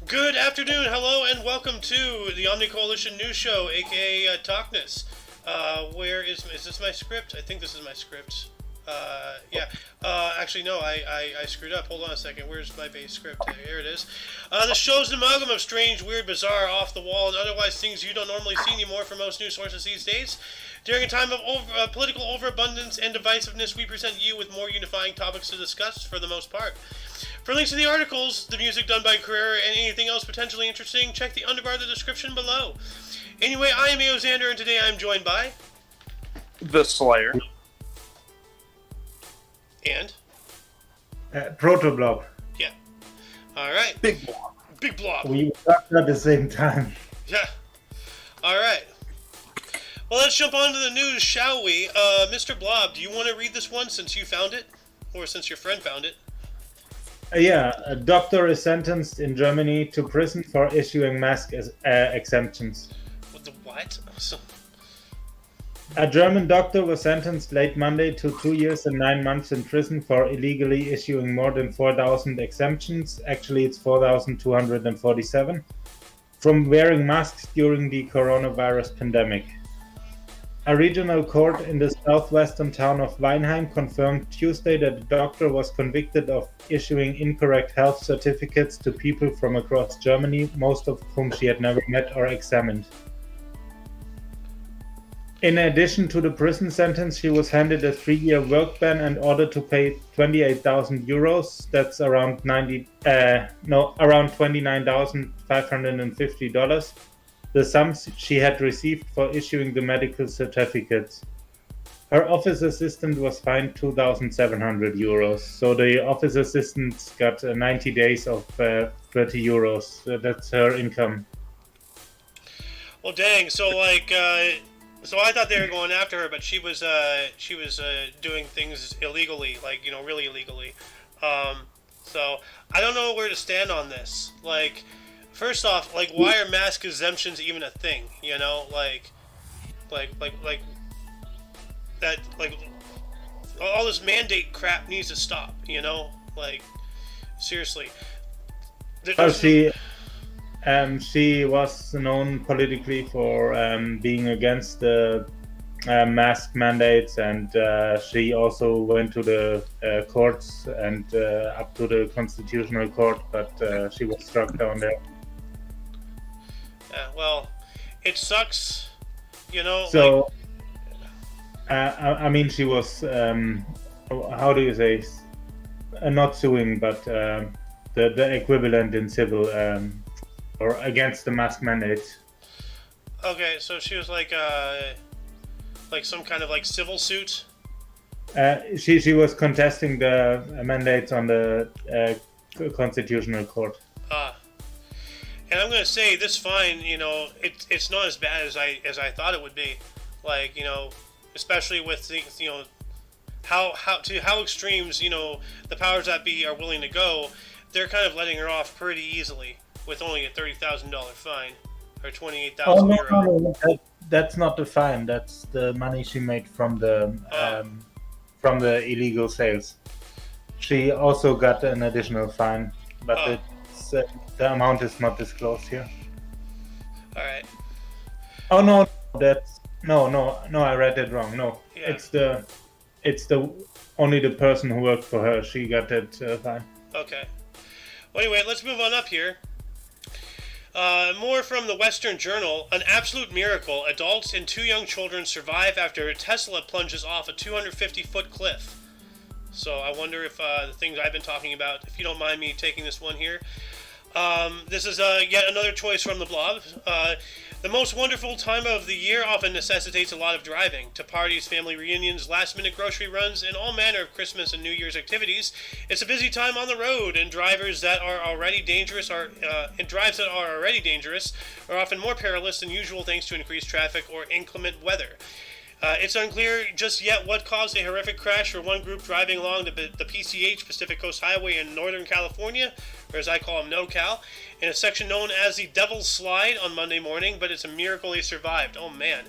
Good afternoon, hello, and welcome to the OMNI Coalition News Show, aka TOCNS. Where is this my script? I think this is my script. Yeah. Actually, no, I screwed up. Hold on a second. Where's my base script? Here it is. The show's an amalgam of strange, weird, bizarre, off-the-wall, and otherwise things you don't normally see anymore from most news sources these days. During a time of political overabundance and divisiveness, we present you with more unifying topics to discuss for the most part. For links to the articles, the music done by Carrera, and anything else potentially interesting, check the underbar of the description below. Anyway, I am Xander, and today I am joined by... The Slayer. And? Protoblob. Yeah. Alright. Big Blob. Big Blob. We talked at the same time. Yeah. Alright. Well, let's jump on to the news, shall we? Mr. Blob, do you want to read this one since you found it? Or since your friend found it? Yeah, a doctor is sentenced in Germany to prison for issuing mask exemptions. What the what? A German doctor was sentenced late Monday to 2 years and 9 months in prison for illegally issuing more than 4,000 exemptions. Actually, it's 4,247 from wearing masks during the coronavirus pandemic. A regional court in the southwestern town of Weinheim confirmed Tuesday that the doctor was convicted of issuing incorrect health certificates to people from across Germany, most of whom she had never met or examined. In addition to the prison sentence, she was handed a 3-year work ban and ordered to pay 28,000 euros. That's around around $29,550. The sums she had received for issuing the medical certificates. Her office assistant was fined 2,700 euros. So the office assistant got 90 days of 30 euros. That's her income. Well, dang. So, so I thought they were going after her, but she was doing things illegally, really illegally. So I don't know where to stand on this. First off, why are mask exemptions even a thing? You know, that, all this mandate crap needs to stop. You know, seriously. She was known politically for being against the mask mandates, and she also went to the courts and up to the constitutional court, but she was struck down there. Well, it sucks, you know. So, I mean, she was, how do you say, not suing, but the equivalent in civil, or against the mask mandate. Okay, so she was some kind of civil suit. She was contesting the mandates on the constitutional court. And I'm gonna say this fine, you know, it's not as bad as I thought it would be, you know, especially with the, you know, how extremes, you know, the powers that be are willing to go. They're kind of letting her off pretty easily with only a $30,000 fine or 28,000 euro. No, that's not the fine. That's the money she made from the illegal sales. She also got an additional fine, but the amount is not disclosed here. All right. Oh no, no, I read it wrong. No, yeah. it's the only the person who worked for her. She got that fine. Okay. Well, anyway, let's move on up here. More from the Western Journal. An absolute miracle. Adults and 2 young children survive after Tesla plunges off a 250-foot cliff. So I wonder if the things I've been talking about, if you don't mind me taking this one here. This is yet another choice from the blob. The most wonderful time of the year often necessitates a lot of driving. To parties, family reunions, last-minute grocery runs, and all manner of Christmas and New Year's activities, it's a busy time on the road, and drives that are already dangerous are often more perilous than usual thanks to increased traffic or inclement weather. It's unclear just yet what caused a horrific crash for one group driving along the PCH, Pacific Coast Highway in Northern California, or as I call them, NoCal, in a section known as the Devil's Slide on Monday morning, but it's a miracle they survived. Oh, man.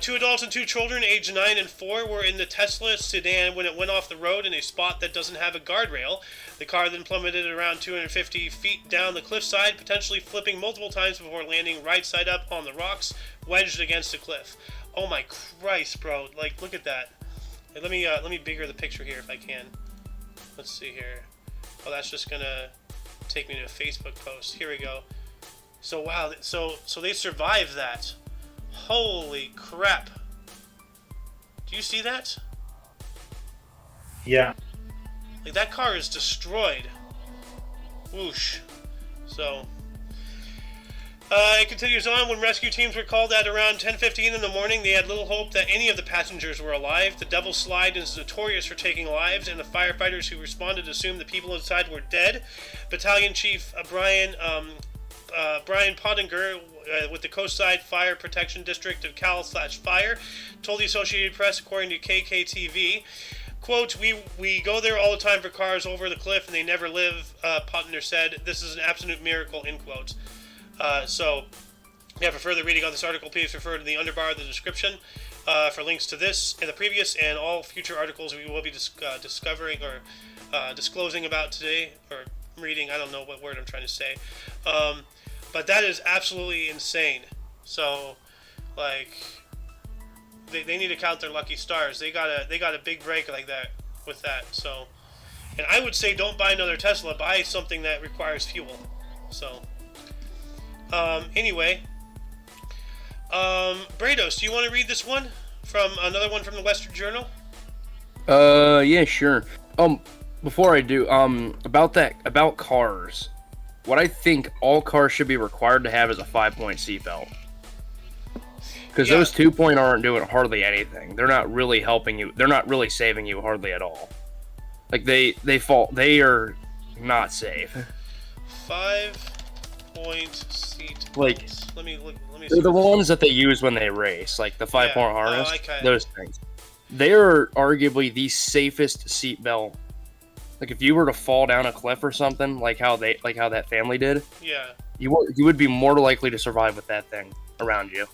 Two adults and two children, aged 9 and 4, were in the Tesla sedan when it went off the road in a spot that doesn't have a guardrail. The car then plummeted around 250 feet down the cliffside, potentially flipping multiple times before landing right side up on the rocks, wedged against the cliff. Oh my Christ, bro! Like, look at that. Hey, let me bigger the picture here if I can. Let's see here. Oh, that's just gonna take me to a Facebook post. Here we go. So wow, so they survived that. Holy crap. Do you see that? Yeah. Like, that car is destroyed. Whoosh. So, it continues on. When rescue teams were called at around 10:15 in the morning, they had little hope that any of the passengers were alive. The Devil's Slide is notorious for taking lives, and the firefighters who responded assumed the people inside were dead. Battalion Chief Brian Pottinger with the Coastside Fire Protection District of Cal/Fire told the Associated Press, according to KKTV, quote, we go there all the time for cars over the cliff and they never live, Pottinger said. This is an absolute miracle, end quote. So, yeah, for further reading on this article, please refer to the underbar of the description for links to this and the previous and all future articles we will be discovering or disclosing about today, or reading, I don't know what word I'm trying to say. But that is absolutely insane. So, like, they need to count their lucky stars. They got a big break like that with that. So, and I would say don't buy another Tesla. Buy something that requires fuel. So, anyway, Brados, do you want to read this one from another one from the Western Journal? Yeah, sure. Before I do, about cars. What I think all cars should be required to have is a 5-point seatbelt. Because those 2-point aren't doing hardly anything. They're not really helping you. They're not really saving you hardly at all. Like, they are not safe. 5-point seat. Like, let me they're see. the ones that they use when they race, like the 5-point harness. Those things. They are arguably the safest seatbelt. Like, if you were to fall down a cliff or something, like how that family did, you would be more likely to survive with that thing around you.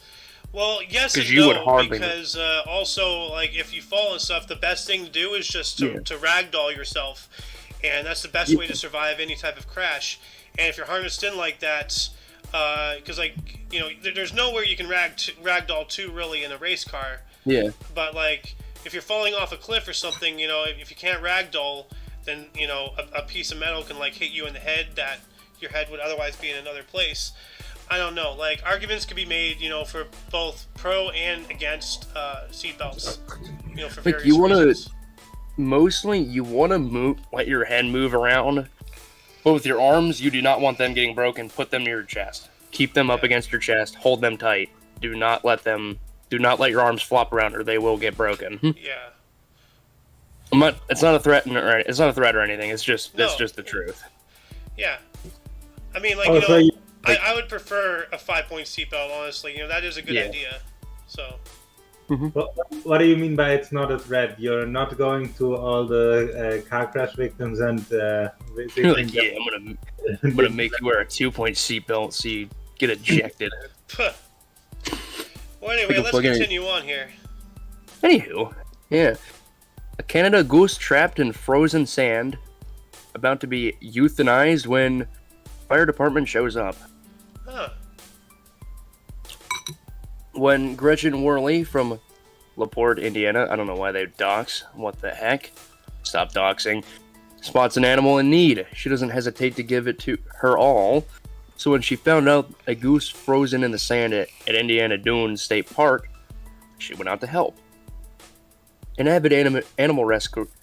Well, yes and you no, would hardly because also, like, if you fall and stuff, the best thing to do is just to ragdoll yourself, and that's the best way to survive any type of crash. And if you're harnessed in like that, because, like, you know, there's nowhere you can ragdoll to really in a race car. Yeah. But, like, if you're falling off a cliff or something, you know, if you can't ragdoll, then, you know, a piece of metal can, like, hit you in the head that your head would otherwise be in another place. I don't know. Like, arguments could be made, you know, for both pro and against seatbelts. You know, for various reasons. Mostly, you want to let your head move around. But with your arms, you do not want them getting broken. Put them near your chest. Keep them up against your chest. Hold them tight. Do not let your arms flop around, or they will get broken. Yeah. It's not a threat, it's not a threat or anything. It's just the truth. Yeah. I mean, like, I would prefer a 5-point seatbelt, honestly. You know, that is a good idea. So. Mm-hmm. What do you mean by it's not a threat? You're not going to all the car crash victims and like, I'm gonna make you wear a 2-point seatbelt so you get ejected. Well, anyway, let's continue on here. Anywho, yeah. A Canada goose trapped in frozen sand, about to be euthanized when fire department shows up. Huh. When Gretchen Worley from LaPorte, Indiana, I don't know why they dox, what the heck? Stop doxing. Spots an animal in need. She doesn't hesitate to give it to her all. So when she found out a goose frozen in the sand at Indiana Dunes State Park, she went out to help. An avid animal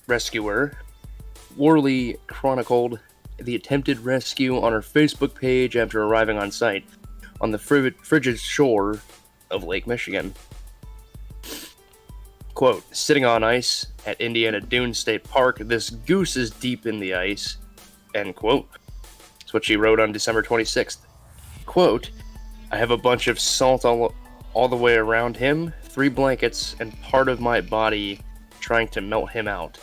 rescuer, Worley chronicled the attempted rescue on her Facebook page after arriving on site on the frigid shore of Lake Michigan. Quote, sitting on ice at Indiana Dunes State Park, this goose is deep in the ice, end quote. That's what she wrote on December 26th. Quote, I have a bunch of salt all the way around him, 3 blankets, and part of my body trying to melt him out.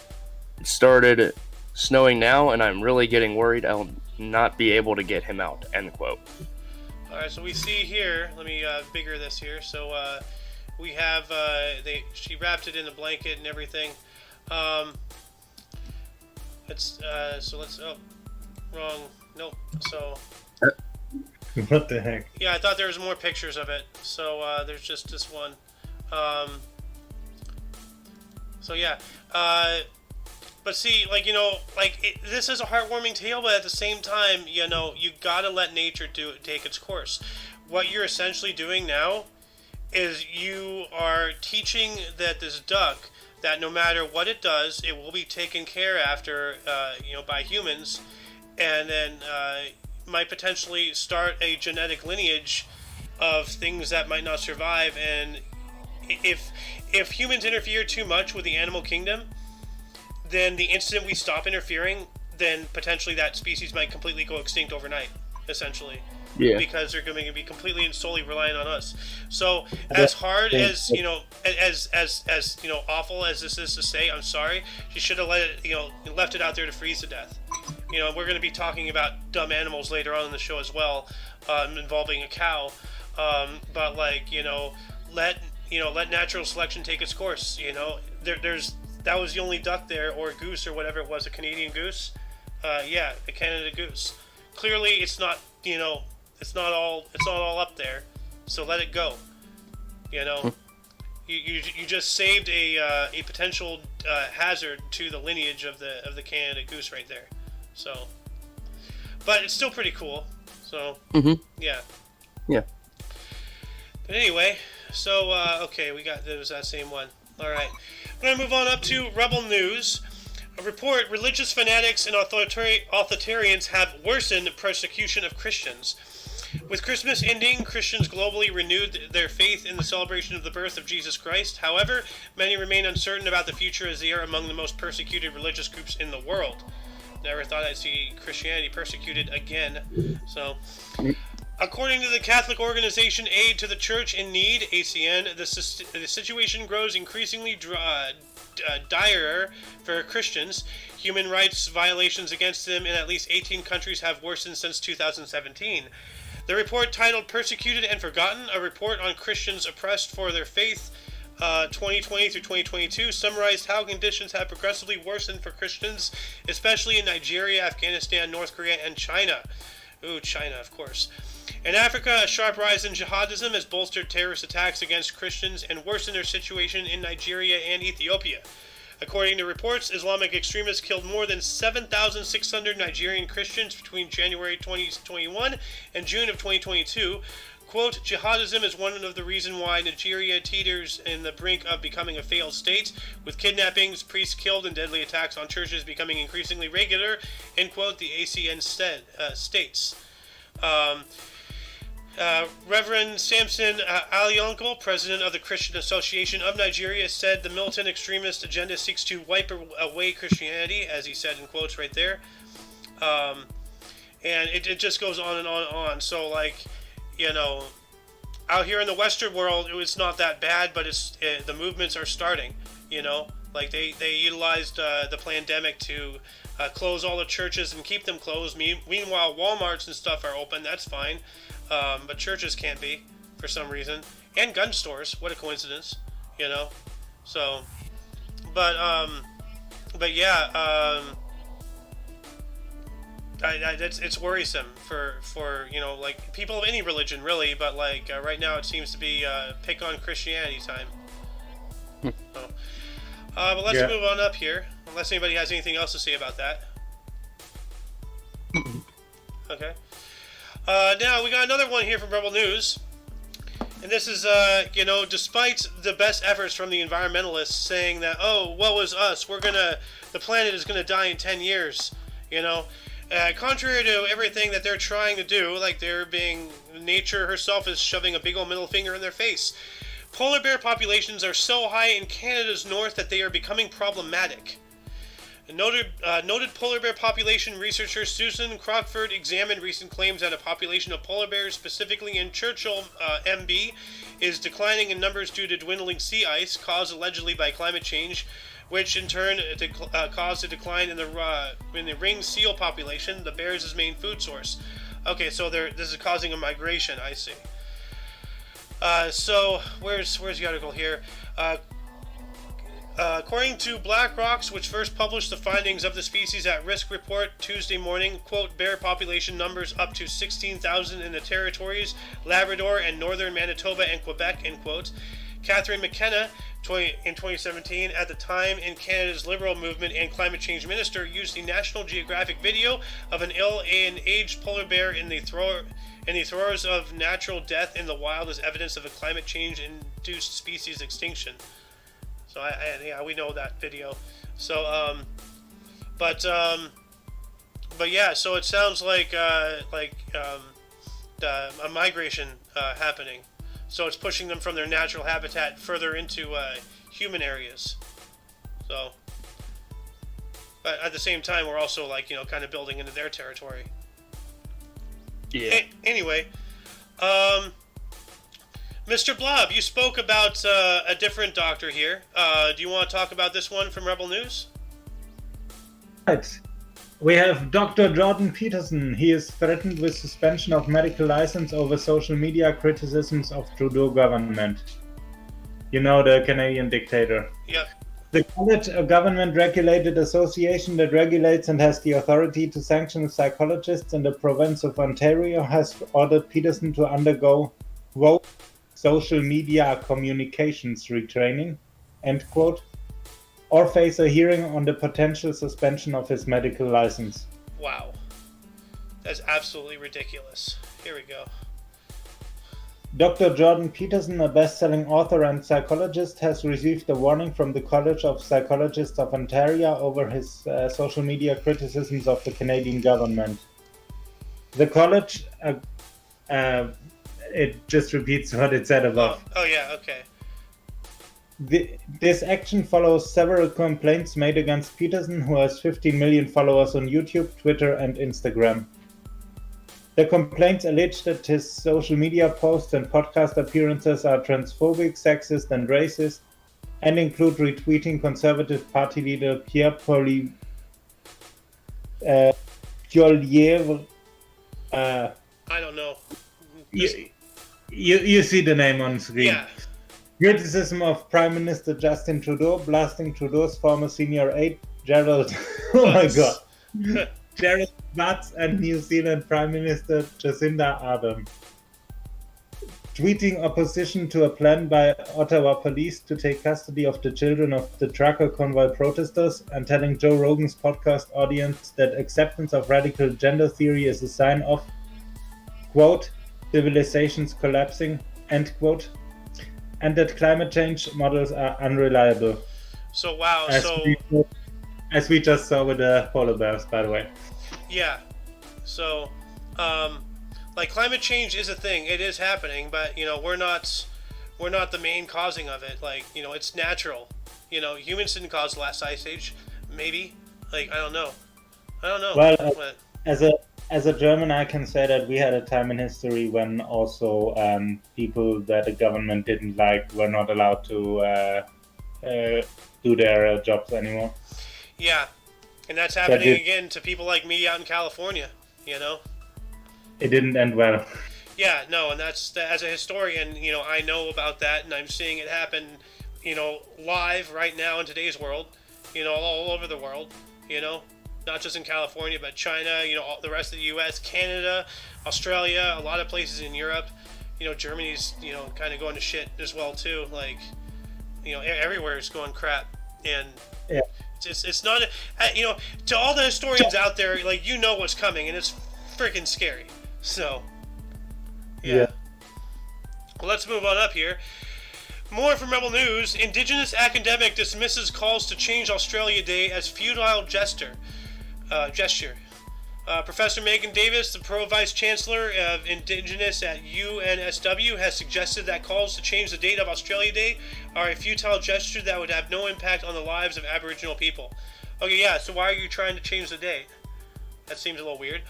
It started snowing now, and I'm really getting worried I'll not be able to get him out, end quote. Alright, so we see here, let me bigger this here. So we have she wrapped it in a blanket and everything. Let's wrong. Nope. So What the heck? yeah, I thought there was more pictures of it. So there's just this one. So yeah. But see, like, this is a heartwarming tale, but at the same time, you gotta let nature take its course. What you're essentially doing now is you are teaching that this duck, that no matter what it does, it will be taken care after, by humans, and then might potentially start a genetic lineage of things that might not survive. And if humans interfere too much with the animal kingdom, then the instant we stop interfering, then potentially that species might completely go extinct overnight, essentially. Yeah. Because they're going to be completely and solely reliant on us. So, as hard as, as awful as this is to say, I'm sorry, she should have left it out there to freeze to death. We're going to be talking about dumb animals later on in the show as well, involving a cow. But let natural selection take its course. That was the only duck there, or goose, or whatever it was, a Canadian goose. A Canada goose. Clearly, it's not all up there. So let it go. You just saved a potential hazard to the lineage of the Canada goose right there. So, but it's still pretty cool. So yeah. Yeah. But anyway, so okay, there was that same one. All right. We're going to move on up to Rebel News. A report, religious fanatics and authoritarians have worsened persecution of Christians. With Christmas ending, Christians globally renewed their faith in the celebration of the birth of Jesus Christ. However, many remain uncertain about the future as they are among the most persecuted religious groups in the world. Never thought I'd see Christianity persecuted again. So, according to the Catholic organization Aid to the Church in Need, ACN, the situation grows increasingly dire for Christians. Human rights violations against them in at least 18 countries have worsened since 2017. The report, titled Persecuted and Forgotten, a report on Christians oppressed for their faith 2020 through 2022, summarized how conditions have progressively worsened for Christians, especially in Nigeria, Afghanistan, North Korea, and China. Ooh, China, of course. In Africa, a sharp rise in jihadism has bolstered terrorist attacks against Christians and worsened their situation in Nigeria and Ethiopia. According to reports, Islamic extremists killed more than 7,600 Nigerian Christians between January 2021 and June of 2022. Quote, jihadism is one of the reasons why Nigeria teeters in the brink of becoming a failed state, with kidnappings, priests killed, and deadly attacks on churches becoming increasingly regular, end quote, the ACN states. Reverend Samson Alionko, president of the Christian Association of Nigeria, said the militant extremist agenda seeks to wipe away Christianity, as he said in quotes right there. And it just goes on and on and on. So, out here in the Western world, it's not that bad, but the movements are starting, They utilized the pandemic to close all the churches and keep them closed. Meanwhile, Walmarts and stuff are open. That's fine. But churches can't be, for some reason. And gun stores. What a coincidence, So, but yeah, it's worrisome for people of any religion, really. But right now, it seems to be pick on Christianity time. So, but let's move on up here, unless anybody has anything else to say about that. Okay. Now, we got another one here from Rebel News. And this is, despite the best efforts from the environmentalists saying that, oh, woe is us, the planet is going to die in 10 years, contrary to everything that they're trying to do, nature herself is shoving a big old middle finger in their face. Polar bear populations are so high in Canada's north that they are becoming problematic. Noted polar bear population researcher Susan Crockford examined recent claims that a population of polar bears, specifically in Churchill, MB, is declining in numbers due to dwindling sea ice caused allegedly by climate change, which in turn caused a decline in the ringed seal population, the bears' main food source. Okay, so this is causing a migration, I see. So where's the article here? According to BlackRock's, which first published the findings of the species at risk report Tuesday morning, quote, bear population numbers up to 16,000 in the territories, Labrador and northern Manitoba and Quebec, end quote. Catherine McKenna, in 2017, at the time in Canada's Liberal movement and climate change minister, used the National Geographic video of an ill and aged polar bear in the throes of natural death in the wild as evidence of a climate change-induced species extinction. So yeah, we know that video. So but yeah, so it sounds like a migration happening. So it's pushing them from their natural habitat further into human areas. So, but at the same time, we're also kind of building into their territory. Yeah. Anyway, Mr. Blob, you spoke about a different doctor here. Do you want to talk about this one from Rebel News? Right. We have Dr. Jordan Peterson. He is threatened with suspension of medical license over social media criticisms of Trudeau government. You know, the Canadian dictator. Yep. The college, a government-regulated association that regulates and has the authority to sanction psychologists in the province of Ontario, has ordered Peterson to undergo, quote, social media communications retraining, end quote, or face a hearing on the potential suspension of his medical license. Wow. That's absolutely ridiculous. Here we go. Dr. Jordan Peterson, a best-selling author and psychologist, has received a warning from the College of Psychologists of Ontario over his social media criticisms of the Canadian government. The college, it just repeats what it said above. Oh yeah, okay. This action follows several complaints made against Peterson, who has 15 million followers on YouTube, Twitter, and Instagram. The complaints allege that his social media posts and podcast appearances are transphobic, sexist, and racist, and include retweeting Conservative Party leader Pierre Poilievre. I don't know. You see the name on screen. Yeah. Criticism of Prime Minister Justin Trudeau, blasting Trudeau's former senior aide, Gerald. Oh my God. Gerald Butts and New Zealand Prime Minister Jacinda Ardern. Tweeting opposition to a plan by Ottawa police to take custody of the children of the trucker convoy protesters, and telling Joe Rogan's podcast audience that acceptance of radical gender theory is a sign of, quote, civilizations collapsing, end quote, and that climate change models are unreliable. So wow, as we just saw with the polar bears, by the way. Yeah. So, climate change is a thing. It is happening, but we're not the main causing of it. It's natural. Humans didn't cause the last ice age. Maybe. I don't know. Well, as a German, I can say that we had a time in history when also people that the government didn't like were not allowed to do their jobs anymore. Yeah, and that's happening again to people like me out in California. It didn't end well. Yeah, no, and that's as a historian, I know about that, and I'm seeing it happen, live right now in today's world, all over the world, not just in California, but China, all the rest of the U.S., Canada, Australia, a lot of places in Europe, Germany's, kind of going to shit as well too. Everywhere is going crap, and yeah. It's not, to all the historians out there, what's coming, and it's freaking scary. So, yeah. Well, let's move on up here. More from Rebel News. Indigenous academic dismisses calls to change Australia Day as futile gesture. Professor Megan Davis, the Pro-Vice Chancellor of Indigenous at UNSW, has suggested that calls to change the date of Australia Day are a futile gesture that would have no impact on the lives of Aboriginal people. Okay, yeah, so why are you trying to change the date? That seems a little weird.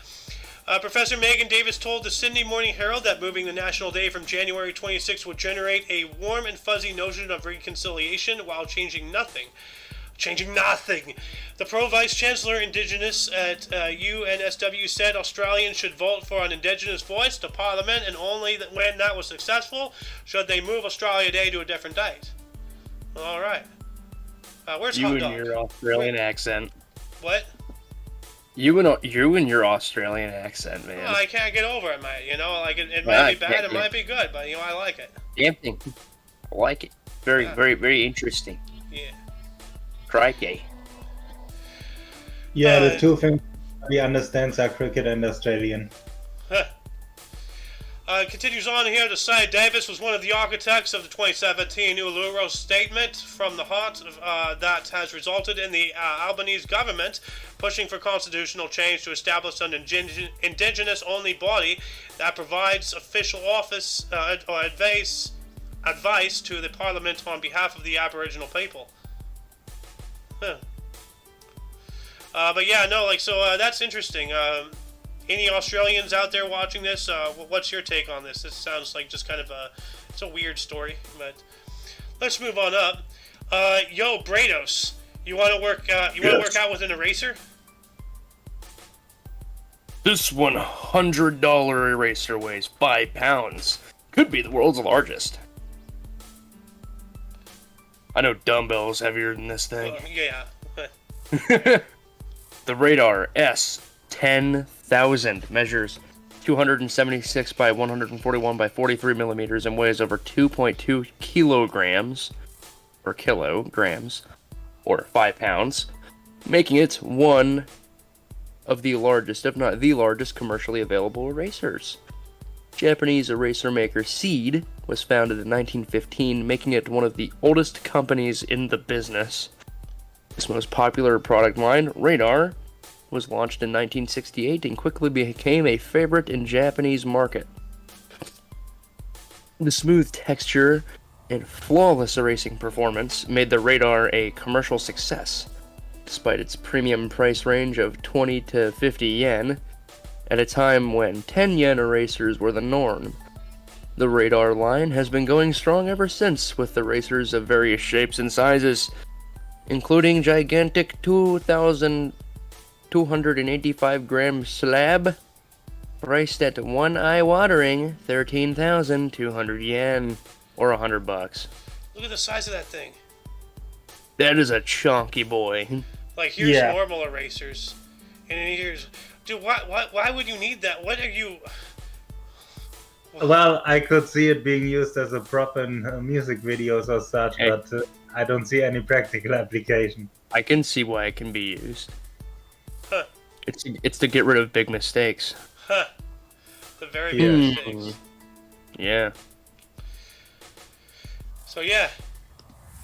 Professor Megan Davis told the Sydney Morning Herald that moving the National Day from January 26 would generate a warm and fuzzy notion of reconciliation while changing nothing. changing nothing. The pro-vice chancellor indigenous at UNSW said Australians should vote for an indigenous voice to Parliament, and only when that was successful should they move Australia Day to a different date. All right. Where's You Hot and Dog? your Australian accent. What? You and your Australian accent, man. Well, I can't get over it, mate. You know, like it Well, might be bad, can't- it might be good, but you know, I like it. Damn thing. I like it. Very, Yeah. very, very interesting. Yeah. Crikey. Yeah, the two things he understands are cricket and Australian. Continues on here to say Davis was one of the architects of the 2017 Uluru Statement from the Heart that has resulted in the Albanese government pushing for constitutional change to establish an indigenous-only body that provides official office or advice to the Parliament on behalf of the Aboriginal people. But yeah, no, like, so that's interesting. Any Australians out there watching this? What's your take on this? This sounds like just kind of it's a weird story, but let's move on up. Yo, Brados, you want to work? You want to work out with an eraser? This $100 eraser weighs 5 pounds. Could be the world's largest. I know dumbbells heavier than this thing. Yeah. The Radar S10000 measures 276 by 141 by 43 millimeters and weighs over 2.2 kilograms, or 5 pounds, making it one of the largest, if not the largest, commercially available erasers. Japanese eraser maker Seed was founded in 1915, making it one of the oldest companies in the business. Its most popular product line, Radar, was launched in 1968 and quickly became a favorite in Japanese market. The smooth texture and flawless erasing performance made the Radar a commercial success, despite its premium price range of 20 to 50 yen, at a time when 10 yen erasers were the norm. The Radar line has been going strong ever since, with erasers of various shapes and sizes, including gigantic 2,285 gram slab, priced at one eye-watering 13,200 yen, or $100. Look at the size of that thing. That is a chunky boy. Like, here's Yeah. normal erasers, and then here's, dude. Why would you need that? What are you? Well, I could see it being used as a prop in music videos or such, Hey. but I don't see any practical application. I can see why it can be used. Huh. It's to get rid of big mistakes. Huh. The very Yeah. big things. Yeah. So yeah,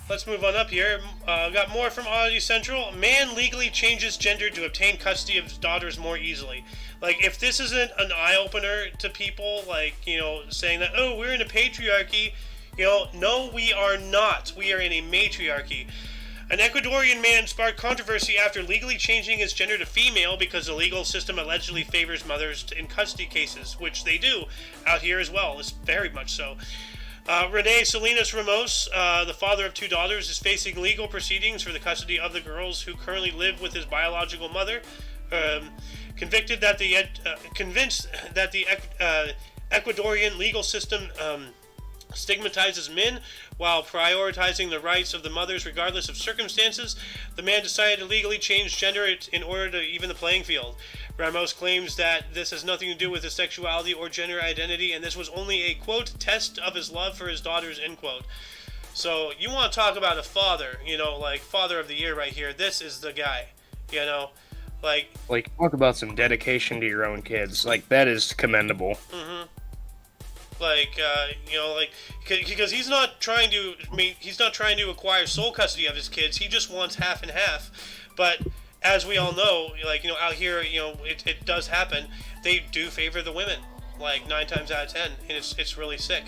let's move on up here. Got more from Oddity Central. Man legally changes gender to obtain custody of his daughters more easily. Like, if this isn't an eye-opener to people, like, you know, saying that, oh, we're in a patriarchy, you know, no, we are not. We are in a matriarchy. An Ecuadorian man sparked controversy after legally changing his gender to female because the legal system allegedly favors mothers in custody cases, which they do out here as well. It's very much so. Rene Salinas Ramos, the father of 2 daughters, is facing legal proceedings for the custody of the girls who currently live with his biological mother. Convinced that the Ecuadorian legal system stigmatizes men while prioritizing the rights of the mothers regardless of circumstances, the man decided to legally change gender in order to even the playing field. Ramos claims that this has nothing to do with his sexuality or gender identity, and this was only a, quote, test of his love for his daughters, end quote. So, you want to talk about a father, you know, like, father of the year right here. This is the guy, you know, like... Like, talk about some dedication to your own kids. Like, that is commendable. Mm-hmm. Like, you know, like, because he's not trying to, he's not trying to acquire sole custody of his kids. He just wants half and half. But as we all know, like, you know, out here, you know, it does happen. They do favor the women, like 9 times out of 10, and it's really sick,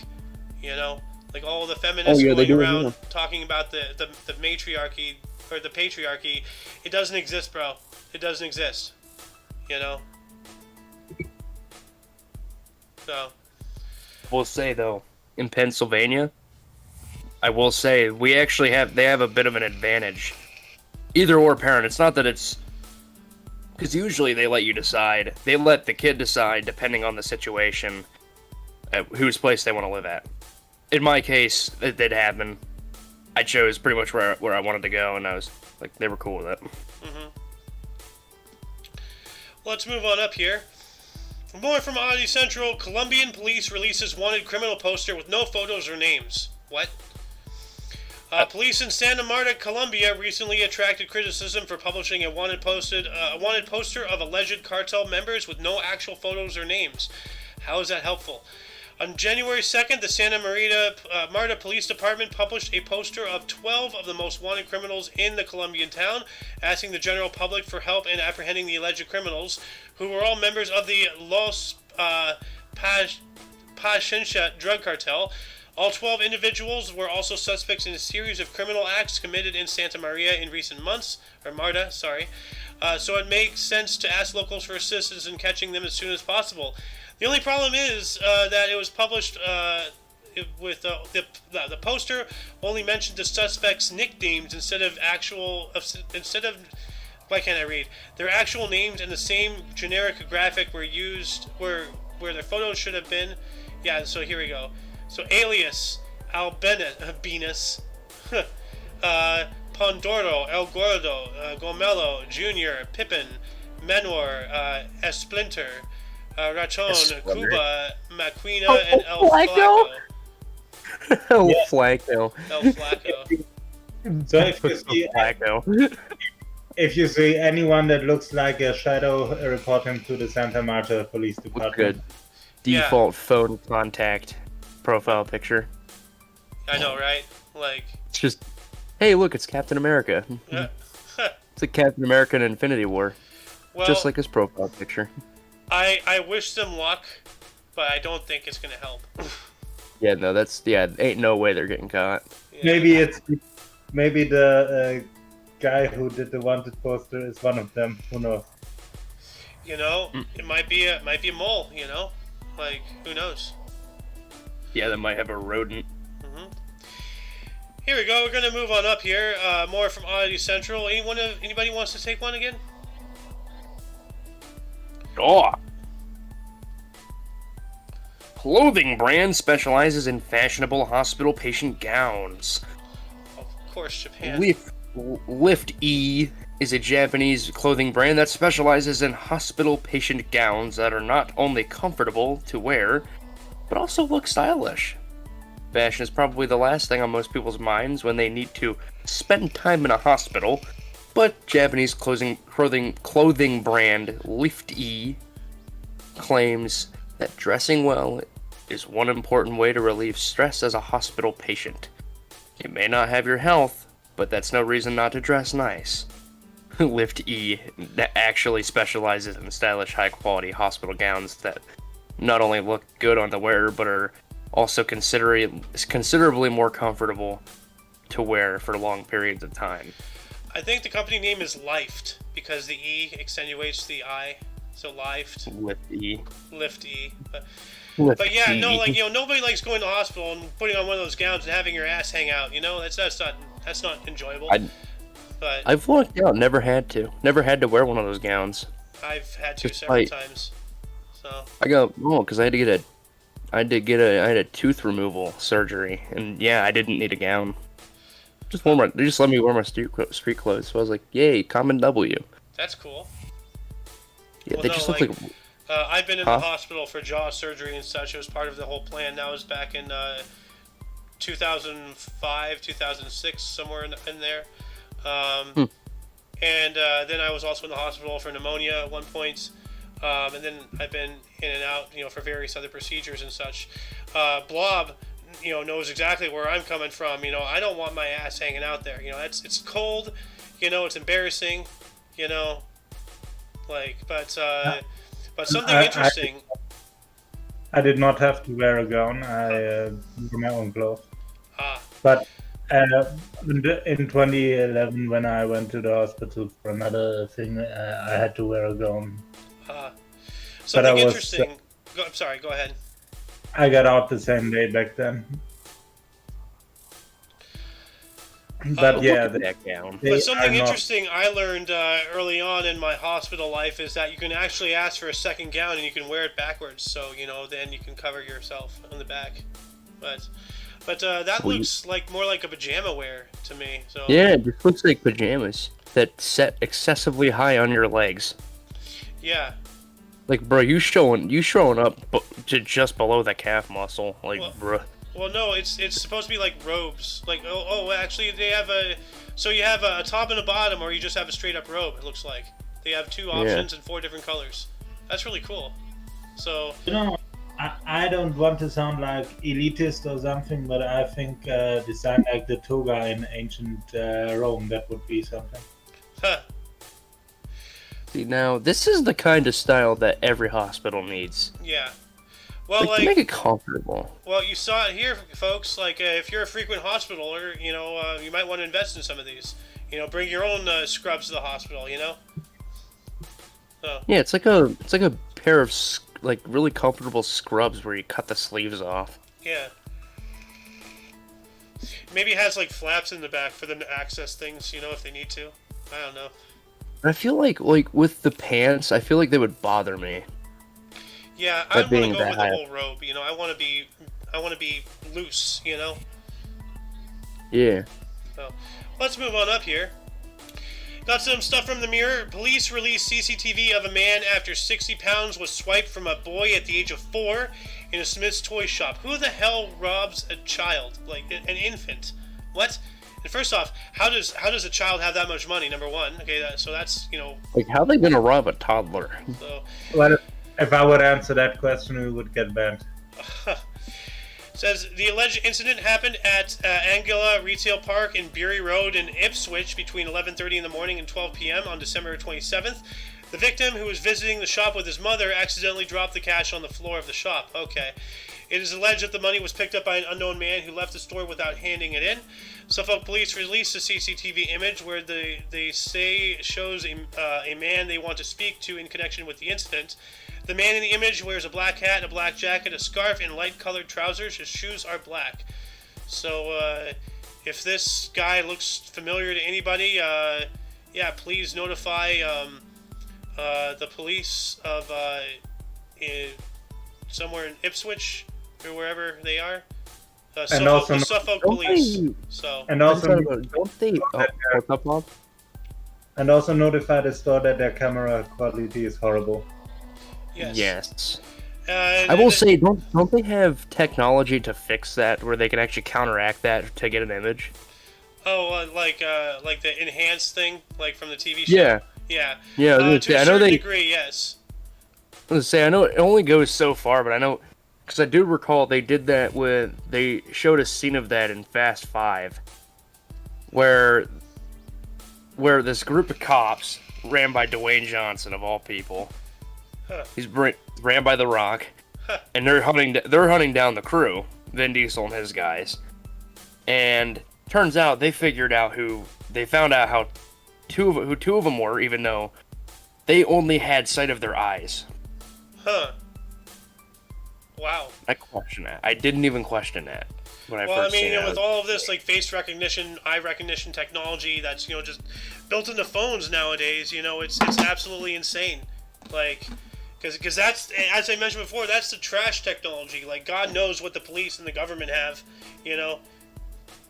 you know. Like, all the feminists going around talking about the matriarchy or the patriarchy. It doesn't exist, bro. It doesn't exist, you know. So. Will say though, in Pennsylvania, I will say they have a bit of an advantage either or parent. It's not that it's because usually they let you decide. They let the kid decide depending on the situation at whose place they want to live at. In my case, it did happen. I chose pretty much where I wanted to go, and I was like, they were cool with it. Mm-hmm. Let's move on up here. For more from Oddity Central, Colombian police releases wanted criminal poster with no photos or names. What? Police in Santa Marta, Colombia, recently attracted criticism for publishing a wanted poster of alleged cartel members with no actual photos or names. How is that helpful? On January 2nd, the Santa Marta Police Department published a poster of 12 of the most wanted criminals in the Colombian town, asking the general public for help in apprehending the alleged criminals, who were all members of the Los Paciencia drug cartel. All 12 individuals were also suspects in a series of criminal acts committed in Santa Maria in recent months, or Marta, sorry. So it makes sense to ask locals for assistance in catching them as soon as possible. The only problem is that it was published with the poster only mentioned the suspects' nicknames instead of why can't I read? Their actual names and the same generic graphic were used where their photos should have been. Yeah, so here we go. So alias Albinus, Pondoro, El Gordo, Gomelo, Junior, Pippin, Menor, Esplinter, Rachon, Cuba, Maquina, and El Flaco. El Flaco. El Flaco. So if you see anyone that looks like a shadow, report him to the Santa Marta Police Department. Good. Default phone contact profile picture. I know, right? Like, it's just, hey, look, it's Captain America. Yeah. It's like Captain America in Infinity War. Well, just like his profile picture. I wish them luck, but I don't think it's gonna help. Yeah, no, ain't no way they're getting caught. Yeah. Maybe the guy who did the wanted poster is one of them. Who knows? You know, it might be a mole. You know, like who knows? Yeah, that might have a rodent. Mm-hmm. Here we go. We're gonna move on up here. More from Oddity Central. Anybody wants to take one again? Oh. Clothing brand specializes in fashionable hospital patient gowns. Of course, Japan. Lift E is a Japanese clothing brand that specializes in hospital patient gowns that are not only comfortable to wear, but also look stylish. Fashion is probably the last thing on most people's minds when they need to spend time in a hospital, but Japanese clothing brand Lift E claims that dressing well is one important way to relieve stress as a hospital patient. You may not have your health, but that's no reason not to dress nice. Lift E actually specializes in stylish, high-quality hospital gowns that not only look good on the wearer, but are also considerably more comfortable to wear for long periods of time. I think the company name is Lifed because the E accentuates the I, so Lifed. Lift E. Lift E. Lift yeah, E. no, like nobody likes going to the hospital and putting on one of those gowns and having your ass hang out. You know, that's not enjoyable. But I've lucked out. Never had to wear one of those gowns. I've had to several times. So I because I had a tooth removal surgery, and yeah, I didn't need a gown. They just let me wear my street clothes, so I was like, yay, common W. That's cool. Yeah, well, they just look like. I've been in the hospital for jaw surgery and such. It was part of the whole plan. That was back in 2005, 2006, somewhere in there. And then I was also in the hospital for pneumonia at one point. And then I've been in and out, for various other procedures and such. Blob, knows exactly where I'm coming from. I don't want my ass hanging out there. It's cold. It's embarrassing. But something interesting. I did not have to wear a gown. I wore my own clothes. But in 2011, when I went to the hospital for another thing, I had to wear a gown. Something interesting. I'm sorry, go ahead. I got out the same day back then. But yeah, Look at that gown. they But something are not. interesting I learned early on in my hospital life is that you can actually ask for a second gown and you can wear it backwards, so then you can cover yourself on the back. But that Sweet. looks like more like a pajama wear to me. So Yeah, it just looks like pajamas that set excessively high on your legs. yeah. Like, bro, you showing up to just below the calf muscle, like, Well- bro. Well, no, it's supposed to be like robes. Like actually they have so you have a top and a bottom, or you just have a straight up robe. It looks like they have 2 options in 4 different colors. That's really cool. So I don't want to sound like elitist or something, but I think design like the toga in ancient Rome, that would be something. huh. See, now, this is the kind of style that every hospital needs. Yeah. Well, Like, to make it comfortable. well, you saw it here, folks. Like, if you're a frequent hospitaler, you might want to invest in some of these. Bring your own scrubs to the hospital. So, Yeah, it's like a pair of like really comfortable scrubs where you cut the sleeves off. yeah. Maybe it has like flaps in the back for them to access things. If they need to. I don't know. I feel like with the pants, I feel like they would bother me. Yeah, I That want to being go that with the high. whole robe. I want to be loose. Yeah. So, let's move on up here. Got some stuff from the Mirror. Police released CCTV of a man after 60 pounds was swiped from a boy at the age of 4 in a Smith's toy shop. Who the hell robs a child, like an infant? What? And first off, how does a child have that much money? Number one. Okay, so that's Like, how are they gonna rob a toddler? so. Well, if I would answer that question, we would get banned. Says the alleged incident happened at Angela Retail Park in Bury Road in Ipswich between 11:30 in the morning and 12 p.m. on December 27th. The victim, who was visiting the shop with his mother, accidentally dropped the cash on the floor of the shop. Okay. It is alleged that the money was picked up by an unknown man who left the store without handing it in. Suffolk police released a CCTV image where they say shows a man they want to speak to in connection with the incident. The man in the image wears a black hat, a black jacket, a scarf, and light-colored trousers. His shoes are black. So, if this guy looks familiar to anybody, please notify the police of somewhere in Ipswich or wherever they are. Suffolk police. So. And also, Don't they? Oh, what's up, Bob? and also notify the store that their camera quality is horrible. Yes. I will say, don't they have technology to fix that, where they can actually counteract that to get an image? Oh, like the enhanced thing, like from the TV show. Yeah. Yeah. Yeah, To a I know certain they. degree, yes. I was gonna say, I know it only goes so far, but I know, because I do recall they did that they showed a scene of that in Fast 5, where this group of cops, ran by Dwayne Johnson of all people, he's ran by The Rock, and they're hunting down the crew, Vin Diesel and his guys, and turns out they found out how who two of them were, even though they only had sight of their eyes. Huh. Wow. I question that. I didn't even question that when I Well, I first mean, seen it. with all of this like face recognition, eye recognition technology that's just built into phones nowadays, it's absolutely insane. Like, because that's, as I mentioned before, that's the trash technology. Like, God knows what the police and the government have.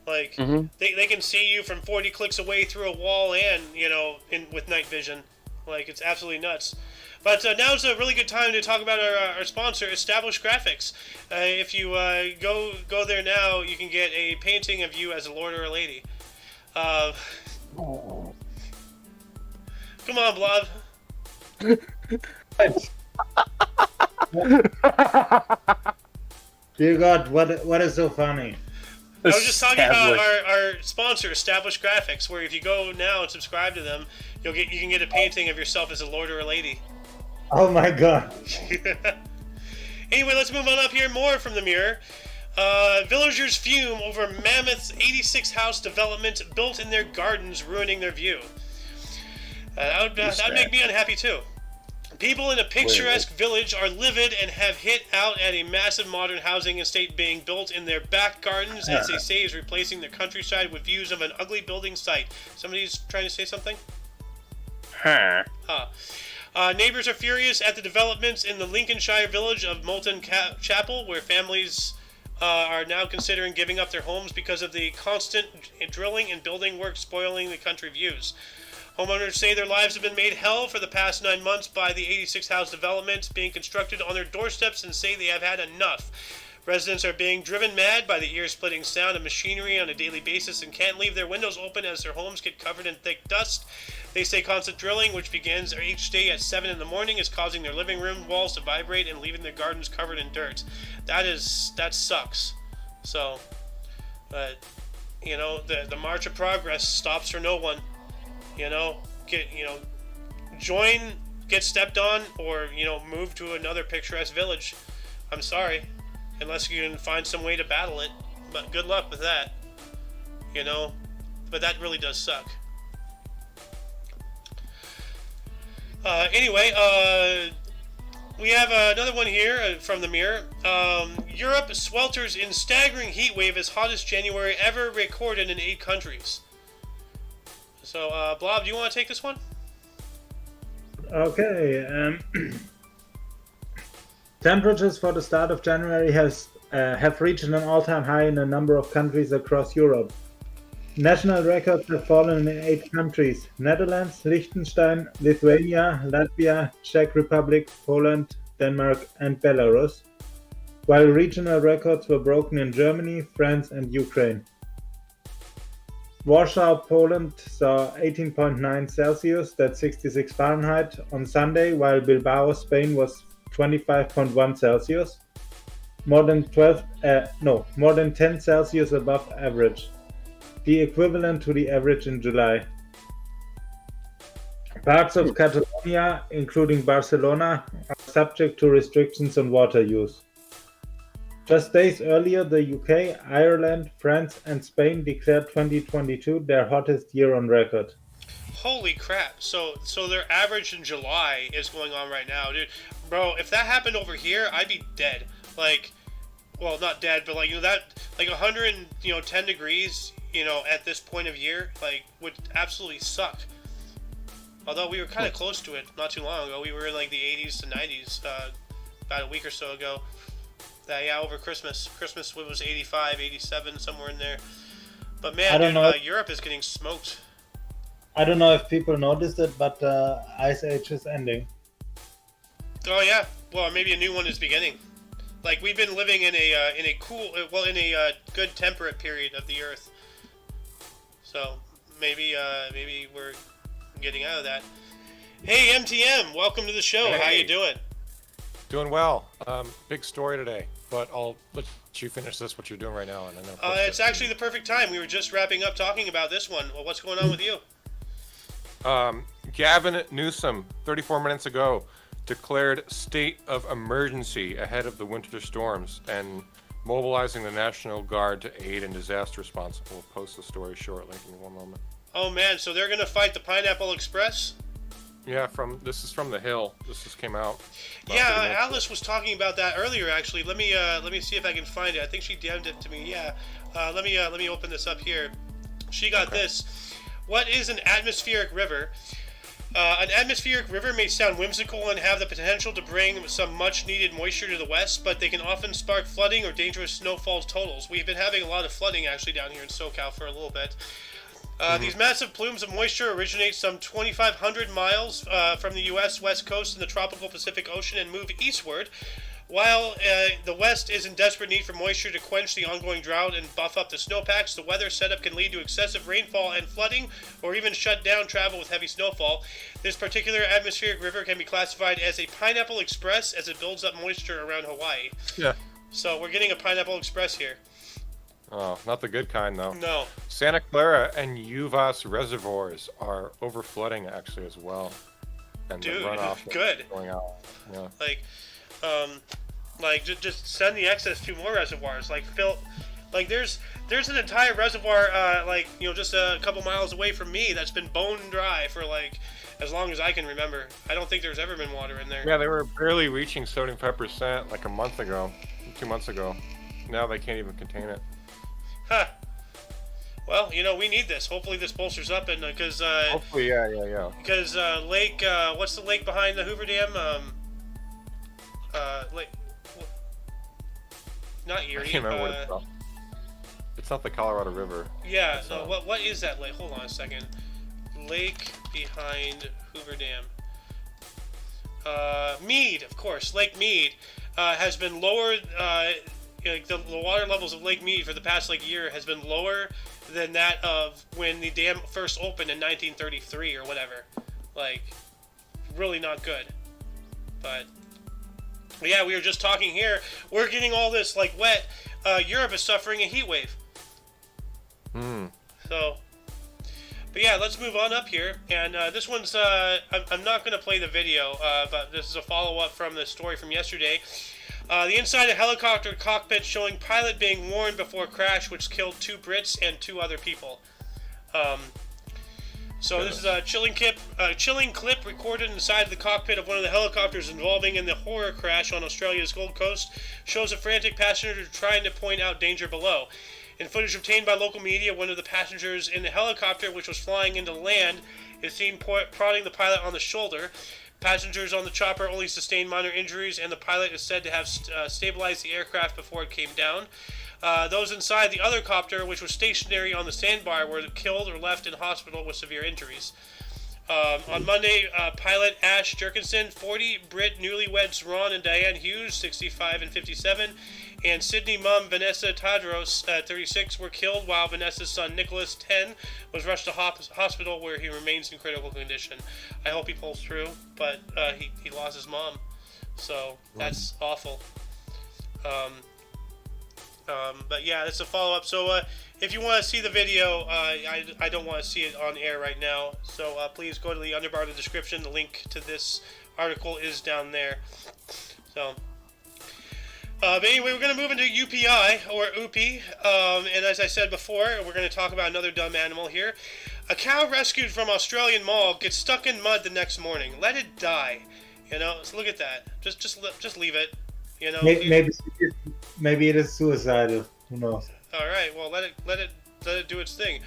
Like they can see you from 40 clicks away through a wall and with night vision. Like, it's absolutely nuts. But now's a really good time to talk about our sponsor, Established Graphics. If you go there now, you can get a painting of you as a lord or a lady. Come on, Blob. Dear God, what is so funny? I was just talking about our sponsor, Established Graphics, where if you go now and subscribe to them, you can get a painting of yourself as a lord or a lady. Oh my God. Anyway, let's move on up here. More from the Mirror. Villagers fume over Mammoth's 86 house development built in their gardens, ruining their view. That'd make me unhappy too. People in a picturesque village are livid and have hit out at a massive modern housing estate being built in their back gardens, as they say is replacing the countryside with views of an ugly building site. Somebody's trying to say something? Huh. Neighbors are furious at the developments in the Lincolnshire village of Moulton Chapel, where families are now considering giving up their homes because of the constant drilling and building work spoiling the country views. Homeowners say their lives have been made hell for the past 9 months by the 86-house development being constructed on their doorsteps and say they have had enough. Residents are being driven mad by the ear-splitting sound of machinery on a daily basis and can't leave their windows open as their homes get covered in thick dust. They say constant drilling, which begins each day at 7 in the morning, is causing their living room walls to vibrate and leaving their gardens covered in dirt. That sucks. So, the march of progress stops for no one. Get stepped on, or move to another picturesque village. I'm sorry, unless you can find some way to battle it. But good luck with that. But that really does suck. Anyway, we have another one here from the Mirror. Europe swelters in staggering heat wave as hottest January ever recorded in 8 countries. So, Blob, do you want to take this one? Okay. Temperatures for the start of January have reached an all-time high in a number of countries across Europe. National records have fallen in 8 countries: Netherlands, Liechtenstein, Lithuania, Latvia, Czech Republic, Poland, Denmark, and Belarus, while regional records were broken in Germany, France, and Ukraine. Warsaw, Poland saw 18.9 Celsius, that's 66 Fahrenheit, on Sunday, while Bilbao, Spain was 25.1 Celsius, more than 10 Celsius above average, the equivalent to the average in July. Parts of Catalonia, including Barcelona, are subject to restrictions on water use. Just days earlier, the UK, Ireland, France, and Spain declared 2022 their hottest year on record. Holy crap! So their average in July is going on right now, dude. Bro, if that happened over here, I'd be dead. Well, not dead, but 110 degrees, at this point of year, would absolutely suck. Although we were kind of close to it not too long ago. We were in the 80s to 90s about a week or so ago. Over Christmas. Christmas was 85, 87, somewhere in there. But man, Europe is getting smoked. I don't know if people noticed it, but Ice Age is ending. Oh yeah, well maybe a new one is beginning. We've been living in a good temperate period of the Earth. So maybe we're getting out of that. Hey MTM, welcome to the show. Hey. How you doing? Doing well. Big story today, but I'll let you finish what you're doing right now, and I'm gonna post it's actually the perfect time. We were just wrapping up talking about this one. Well, what's going on with you? Gavin Newsom, 34 minutes ago, declared state of emergency ahead of the winter storms and mobilizing the National Guard to aid in disaster response. We'll post the story shortly. Give me one moment. Oh man, so they're gonna fight the Pineapple Express? Yeah, this is from The Hill. This just came out. Yeah, Alice was talking about that earlier. Actually, let me see if I can find it. I think she DM'd it to me. Yeah, let me open this up here. She got this. What is an atmospheric river? An atmospheric river may sound whimsical and have the potential to bring some much-needed moisture to the west, but they can often spark flooding or dangerous snowfall totals. We've been having a lot of flooding actually down here in SoCal for a little bit. These massive plumes of moisture originate some 2,500 miles from the U.S. west coast in the tropical Pacific Ocean and move eastward. While the West is in desperate need for moisture to quench the ongoing drought and buff up the snowpacks, the weather setup can lead to excessive rainfall and flooding, or even shut down travel with heavy snowfall. This particular atmospheric river can be classified as a Pineapple Express as it builds up moisture around Hawaii. Yeah. So we're getting a Pineapple Express here. Oh, not the good kind, though. No. Santa Clara and Uvas reservoirs are overflooding, actually, as well. And Dude, the runoff good. Going out. Yeah. Just send the excess to more reservoirs. Like there's an entire reservoir, like just a couple miles away from me that's been bone dry for like as long as I can remember. I don't think there's ever been water in there. Yeah, they were barely reaching 75% like a month ago, 2 months ago. Now they can't even contain it. Huh. Well, we need this. Hopefully this bolsters up, and because Hopefully, yeah. because Lake, what's the lake behind the Hoover Dam? Lake, not Erie. I can't remember what it's called. It's not the Colorado River. Yeah. No, what is that lake? Hold on a second. Lake behind Hoover Dam. Mead, of course. Lake Mead has been lowered. The water levels of Lake Mead for the past year has been lower than that of when the dam first opened in 1933 or whatever. Really not good. But yeah, we were just talking here. We're getting all this wet. Europe is suffering a heat wave. So, but yeah, let's move on up here. And this one's I'm not going to play the video, but this is a follow-up from the story from yesterday. The inside of helicopter cockpit showing pilot being warned before crash, which killed 2 Brits and 2 other people. So this is a chilling clip recorded inside the cockpit of one of the helicopters involving in the horror crash on Australia's Gold Coast. Shows a frantic passenger trying to point out danger below. In footage obtained by local media, one of the passengers in the helicopter, which was flying into land, is seen prodding the pilot on the shoulder. Passengers on the chopper only sustained minor injuries, and the pilot is said to have stabilized the aircraft before it came down. Those inside the other copter, which was stationary on the sandbar, were killed or left in hospital with severe injuries. On Monday, pilot Ash Jerkinson, 40, Brit newlyweds Ron and Diane Hughes, 65 and 57, and Sydney mum Vanessa Tadros, 36, were killed, while Vanessa's son Nicholas, 10, was rushed to hospital where he remains in critical condition. I hope he pulls through, but he lost his mom, so that's awful. But yeah, it's a follow-up. So if you want to see the video, I don't want to see it on air right now. So please go to the underbar of the description. The link to this article is down there. So, but anyway, we're going to move into UPI, or UPI. And as I said before, we're going to talk about another dumb animal here. A cow rescued from Australian mall gets stuck in mud the next morning. Let it die. So look at that. Just leave it. Maybe it is suicidal. Who knows? All right. Well, let it do its thing.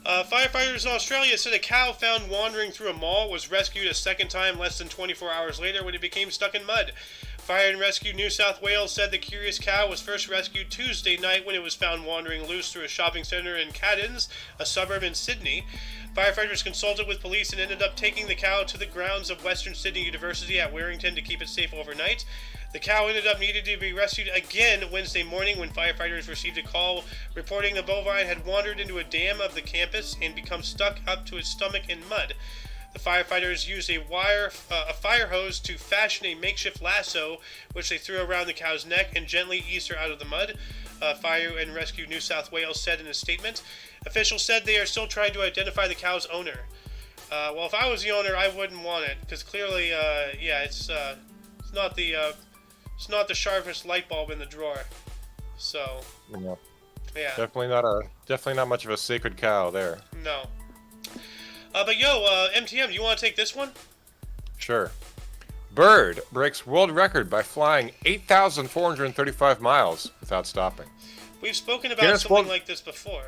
Firefighters in Australia said a cow found wandering through a mall was rescued a second time less than 24 hours later when it became stuck in mud. Fire and Rescue New South Wales said the curious cow was first rescued Tuesday night when it was found wandering loose through a shopping centre in Caddens, a suburb in Sydney. Firefighters consulted with police and ended up taking the cow to the grounds of Western Sydney University at Warrington to keep it safe overnight. The cow ended up needing to be rescued again Wednesday morning when firefighters received a call reporting the bovine had wandered into a dam of the campus and become stuck up to its stomach in mud. The firefighters used a fire hose to fashion a makeshift lasso, which they threw around the cow's neck and gently eased her out of the mud. Fire and Rescue New South Wales said in a statement. Officials said they are still trying to identify the cow's owner. Well, if I was the owner, I wouldn't want it, because clearly, it's not the sharpest light bulb in the drawer. So, yeah. Definitely not much of a sacred cow there. No. But MTM, do you want to take this one? Sure. Bird breaks world record by flying 8,435 miles without stopping. We've spoken about something like this before.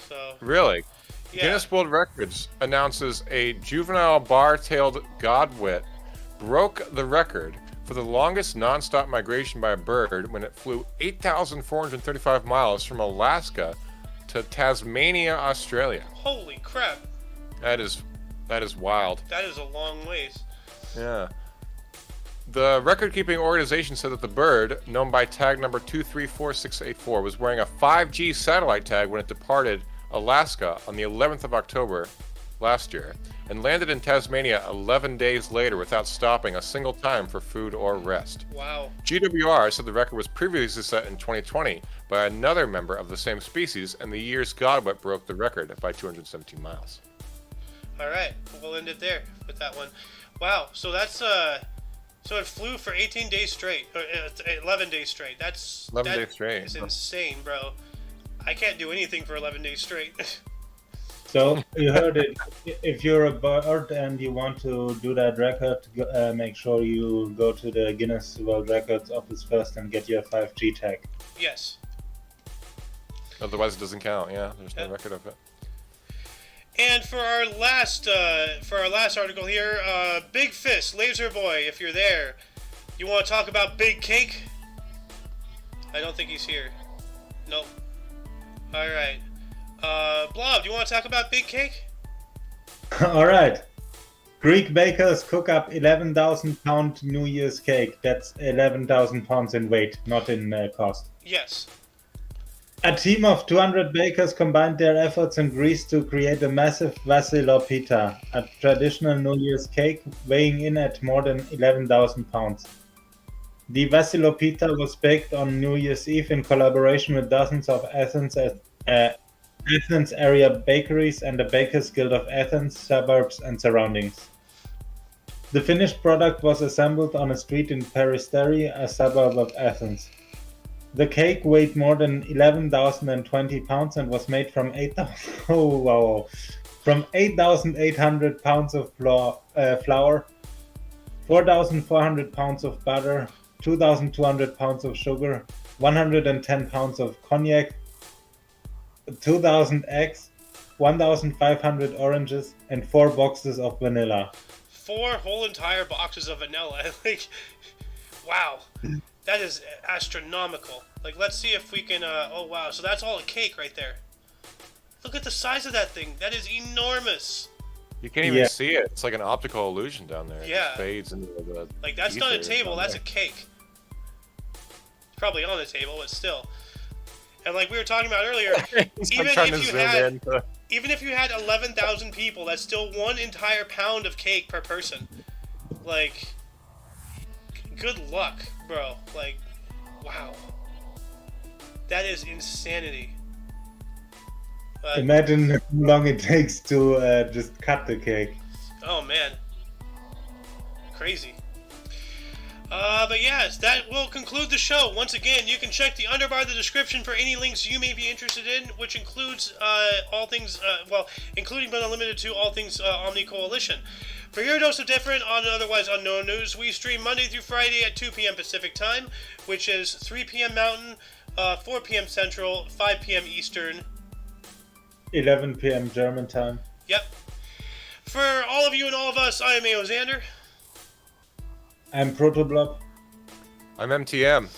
So. Really? Yeah. Guinness World Records announces a juvenile bar-tailed godwit broke the record for the longest non-stop migration by a bird when it flew 8,435 miles from Alaska to Tasmania, Australia. Holy crap. That is wild. That is a long ways. Yeah. The record-keeping organization said that the bird, known by tag number 234684, was wearing a 5G satellite tag when it departed Alaska on the 11th of October last year and landed in Tasmania 11 days later without stopping a single time for food or rest. Wow. GWR said the record was previously set in 2020 by another member of the same species, and the year's godwit broke the record by 217 miles. All right, we'll end it there with that one. Wow, so that's so it flew for 18 days straight, or 11 days straight. That's 11 days straight. It's insane, bro. I can't do anything for 11 days straight. So you heard it. If you're a bird and you want to do that record, make sure you go to the Guinness World Records office first and get your 5G tag. Yes. Otherwise, it doesn't count. Yeah, there's no record of it. And for our last article here, Big Fist, Laser Boy, if you're there, you want to talk about Big Cake? I don't think he's here. Nope. All right. Blob, do you want to talk about Big Cake? All right. Greek bakers cook up 11,000 pound New Year's cake. That's 11,000 pounds in weight, not in cost. Yes. A team of 200 bakers combined their efforts in Greece to create a massive vasilopita, a traditional New Year's cake weighing in at more than 11,000 pounds. The vasilopita was baked on New Year's Eve in collaboration with dozens of Athens area bakeries and the Bakers Guild of Athens, suburbs and surroundings. The finished product was assembled on a street in Peristeri, a suburb of Athens. The cake weighed more than 11,020 pounds and was made from 8,800 pounds of flour, 4,400 pounds of butter, 2,200 pounds of sugar, 110 pounds of cognac, 2,000 eggs, 1,500 oranges, and 4 boxes of vanilla. 4 whole entire boxes of vanilla. Like, wow. That is astronomical. Like, let's see if we can, oh wow, so that's all a cake right there. Look at the size of that thing. That is enormous. You can't even see it. It's like an optical illusion down there. It Yeah. just fades into the Like, that's not a ether table, down that's there. a cake. It's probably on the table, but still. And like we were talking about earlier, even I'm trying to if you zoom had in. even if you had 11,000 people, that's still 1 entire pound of cake per person. Like, good luck, bro. Like, wow. That is insanity. Imagine how long it takes to just cut the cake. Oh man. Crazy. But yes, that will conclude the show. Once again, you can check the underbar of the description for any links you may be interested in, which includes all things, including but not limited to all things OMNI Coalition. For your dose of different on otherwise unknown news, we stream Monday through Friday at 2 p.m. Pacific Time, which is 3 p.m. Mountain, 4 p.m. Central, 5 p.m. Eastern. 11 p.m. German time. Yep. For all of you and all of us, I am A.O. Xander. I'm Protoblob. I'm MTM.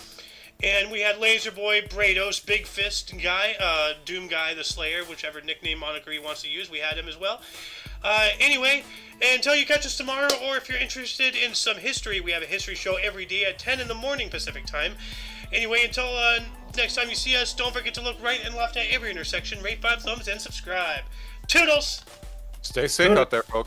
And we had Laser Boy, Brados, Big Fist Guy, Doom Guy, the Slayer, whichever nickname moniker he wants to use, we had him as well. Anyway, until you catch us tomorrow, or if you're interested in some history, we have a history show every day at 10 in the morning Pacific Time. Anyway, until next time you see us, don't forget to look right and left at every intersection, rate 5 thumbs, and subscribe. Toodles! Stay safe out there, folks.